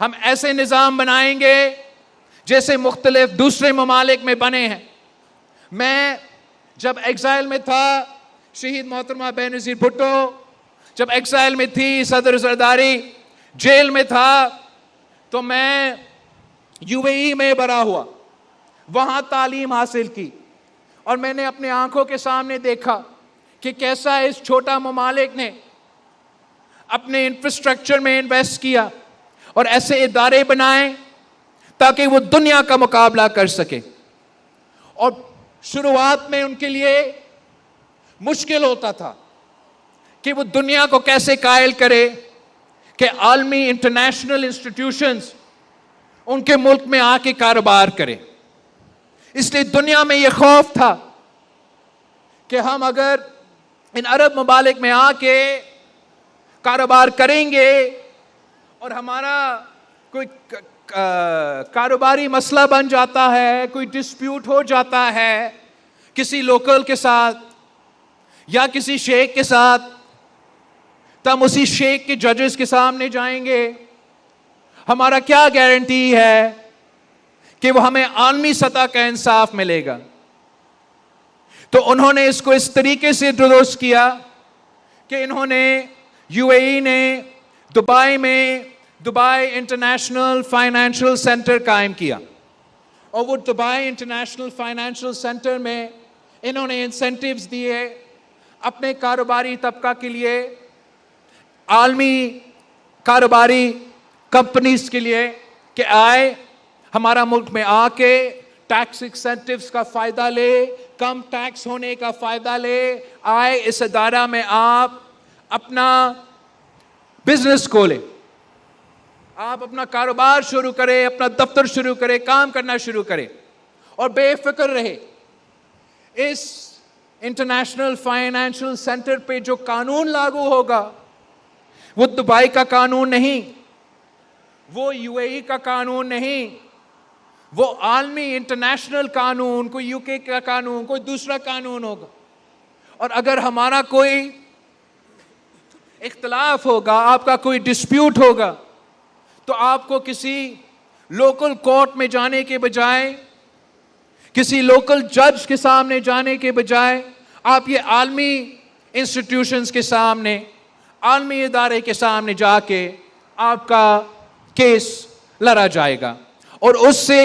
ہم ایسے نظام بنائیں گے جیسے مختلف دوسرے ممالک میں بنے ہیں. میں جب ایگزائل میں تھا، شہید محترمہ بے نظیر بھٹو جب ایگزائل میں تھی، صدر زرداری جیل میں تھا، تو میں یو اے ای میں بڑا ہوا، وہاں تعلیم حاصل کی، اور میں نے اپنے آنکھوں کے سامنے دیکھا کہ کیسا اس چھوٹا ممالک نے اپنے انفراسٹرکچر میں انویسٹ کیا اور ایسے ادارے بنائے تاکہ وہ دنیا کا مقابلہ کر سکے. اور شروعات میں ان کے لیے مشکل ہوتا تھا کہ وہ دنیا کو کیسے قائل کرے کہ عالمی انٹرنیشنل انسٹیٹیوشنز ان کے ملک میں آ کے کاروبار کرے. اس لیے دنیا میں یہ خوف تھا کہ ہم اگر ان عرب ممالک میں آ کے کاروبار کریں گے اور ہمارا کوئی کاروباری مسئلہ بن جاتا ہے، کوئی ڈسپیوٹ ہو جاتا ہے کسی لوکل کے ساتھ یا کسی شیخ کے ساتھ، تو ہم اسی شیخ کے ججز کے سامنے جائیں گے. ہمارا کیا گارنٹی ہے کہ وہ ہمیں عالمی سطح کا انصاف ملے گا؟ تو انہوں نے اس کو اس طریقے سے درست کیا کہ انہوں نے یو اے ای نے دبئی میں دبئی انٹرنیشنل فائنینشل سینٹر قائم کیا، اور وہ دبئی انٹرنیشنل فائنینشل سینٹر میں انہوں نے انسینٹیوز دیے اپنے کاروباری طبقہ کے لیے، عالمی کاروباری کمپنیز کے لیے، کہ آئے ہمارا ملک میں آ کے ٹیکس انسینٹیوز کا فائدہ لے، کم ٹیکس ہونے کا فائدہ لے، آئے اس ادارہ میں آپ اپنا بزنس کھولیں، آپ اپنا کاروبار شروع کریں، اپنا دفتر شروع کریں، کام کرنا شروع کریں، اور بے فکر رہے. اس انٹرنیشنل فائنینشل سینٹر پہ جو قانون لاگو ہوگا وہ دبئی کا قانون نہیں، وہ یو اے ای کا قانون نہیں، وہ عالمی انٹرنیشنل قانون، کوئی یو کے کا قانون، کوئی دوسرا قانون ہوگا. اور اگر ہمارا کوئی اختلاف ہوگا، آپ کا کوئی ڈسپیوٹ ہوگا، تو آپ کو کسی لوکل کورٹ میں جانے کے بجائے، کسی لوکل جج کے سامنے جانے کے بجائے، آپ یہ عالمی انسٹیٹیوشنز کے سامنے، عالمی ادارے کے سامنے جا کے آپ کا کیس لڑا جائے گا، اور اس سے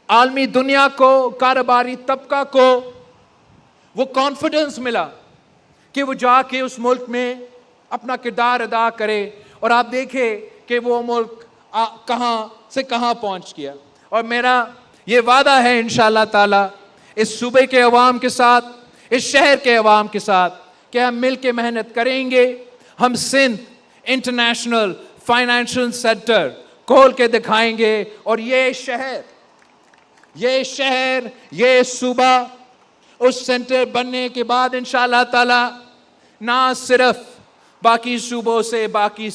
عالمی دنیا کو، کاروباری طبقہ کو وہ کانفیڈنس ملا کہ وہ جا کے اس ملک میں اپنا کردار ادا کرے. اور آپ دیکھیں کہ وہ ملک کہاں سے کہاں پہنچ گیا. اور میرا یہ وعدہ ہے انشاءاللہ تعالی اس صوبے کے عوام کے ساتھ، اس شہر کے عوام کے ساتھ، کہ ہم مل کے محنت کریں گے، ہم سندھ انٹرنیشنل فائنینشل سینٹر کھول کے دکھائیں گے، اور یہ شہر یہ صوبہ اس سینٹر بننے کے بعد انشاءاللہ تعالی نہ صرف باقی صوبوں سے، باقی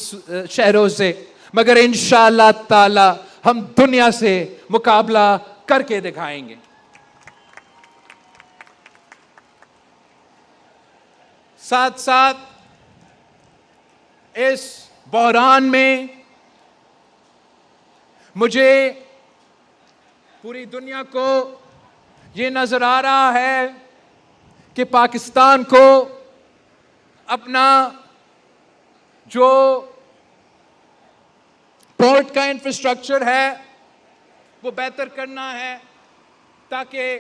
شہروں سے، مگر انشاءاللہ تعالی ہم دنیا سے مقابلہ کر کے دکھائیں گے. ساتھ ساتھ اس بحران میں مجھے پوری دنیا کو یہ نظر آ رہا ہے کہ پاکستان کو اپنا جو پورٹ کا انفراسٹرکچر ہے وہ بہتر کرنا ہے، تاکہ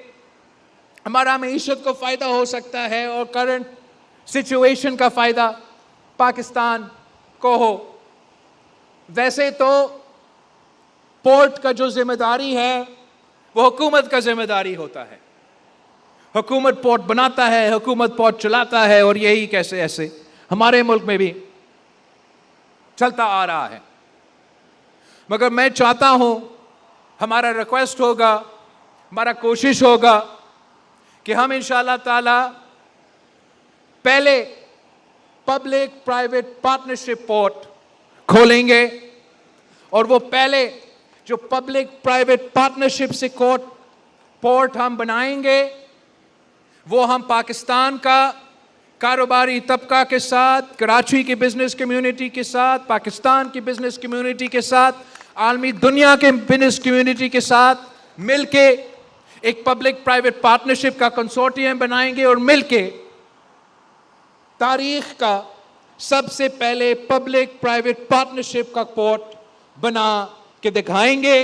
ہمارا معیشت کو فائدہ ہو سکتا ہے اور کرنٹ سچویشن کا فائدہ پاکستان کو ہو. ویسے تو پورٹ کا جو ذمہ داری ہے وہ حکومت کا ذمہ داری ہوتا ہے، حکومت پورٹ بناتا ہے، حکومت پورٹ چلاتا ہے، اور یہی کیسے ایسے ہمارے ملک میں بھی چلتا آ رہا ہے. مگر میں چاہتا ہوں، ہمارا ریکویسٹ ہوگا، ہمارا کوشش ہوگا کہ ہم انشاءاللہ تعالی پہلے پبلک پرائیویٹ پارٹنرشپ پورٹ کھولیں گے، اور وہ پہلے جو پبلک پرائیویٹ پارٹنرشپ سے پورٹ ہم بنائیں گے، وہ ہم پاکستان کا کاروباری طبقہ کے ساتھ، کراچی کی بزنس کمیونٹی کے ساتھ، پاکستان کی بزنس کمیونٹی کے ساتھ عالمی دنیا کے بزنس کمیونٹی کے ساتھ مل کے ایک پبلک پرائیویٹ پارٹنرشپ کا کنسورٹیم بنائیں گے اور مل کے تاریخ کا سب سے پہلے پبلک پرائیویٹ پارٹنرشپ کا پورٹ بنا کے دکھائیں گے.